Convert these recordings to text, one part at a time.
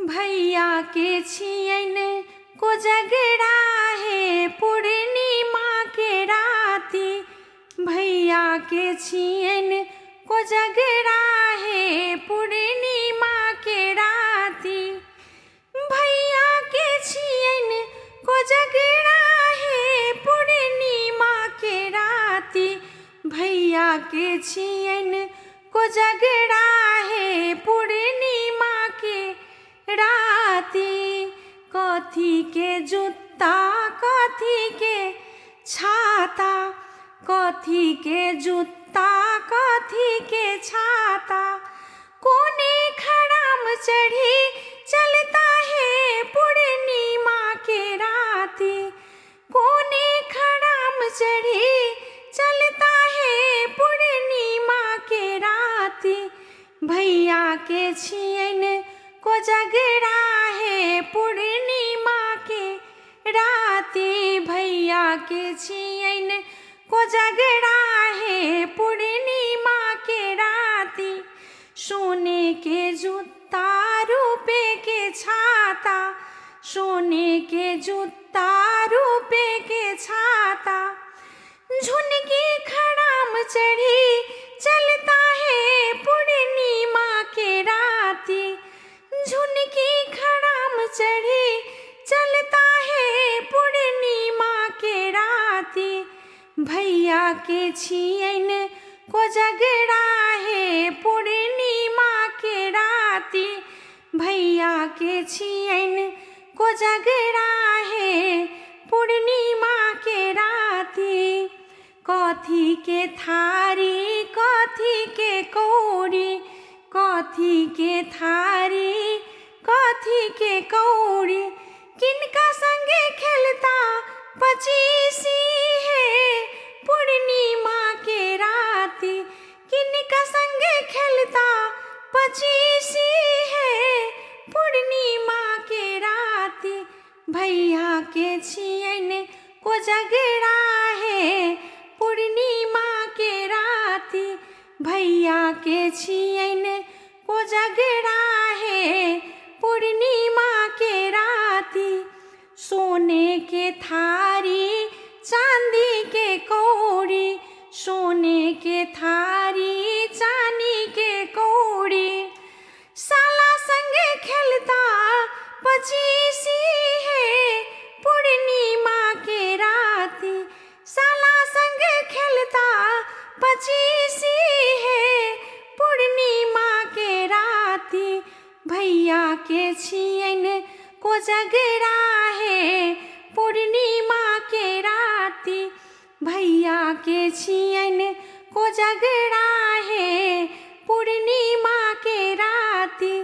भैया के छियन कोजगरा है पूर्णिमा के राती। भैया के छियन कोजगरा है पूर्णिमा के राती। भैया के छियन कोजगरा है पूर्णिमा के राती। भैया के छियन कोजगरा है पूर्णिमा के राती। कथी के जूता कथी के छाता, कथी के जूता कथी के छाता। कोने खड़ाम चढ़ी चलता है पूर्णिमा के राती। कोने खड़ाम चढ़ी चलता है पूर्णिमा के राती। भैया के छियन कोजगरा है पूर्णिमा के राती। भैया के छियन कोजगरा है पूर्णिमा के राती। सोने के जूता रुपए के छाता, सोने के जूता रुपए के छाता। झुनकी खड़ाम चढ़ी चलता है पूर्णिमा के राती। झुनकी खड़ाम चढ़ी चलता है पूर्णिमा के राती। भैया के छियन कोजगरा है पूर्णिमा के राती। भैया के छियन कोजगरा है पूर्णिमा के राती। कथी के थारी कथी के कौड़ी, कथी के थारी कथी के कौड़ी। किनका संगे खेलता पचीसी है पूर्णिमा के राती। किनका संगे खेलता पचीसी है पूर्णिमा के राती। भैया के छियन कोजगरा है पूर्णिमा के राती। भैया के छियन कोजगरा है पूर्णिमा के राती। सोने के थारी चांदी के कौड़ी, सोने के थारी चांदी के कौड़ी। साला संगे खेलता पचीसी है पूर्णिमा के राती। साला संगे खेलता पचीसी है पूर्णिमा के राती। भैया के छियन कोजगरा है पूर्णिमा के राती। भैया के छियन कोजगरा है पूर्णिमा के राती।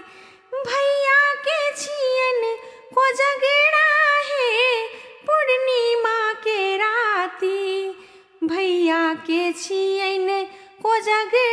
भैया के छियन कोजगरा है पूर्णिमा के राती। भैया के छियन कोजगरा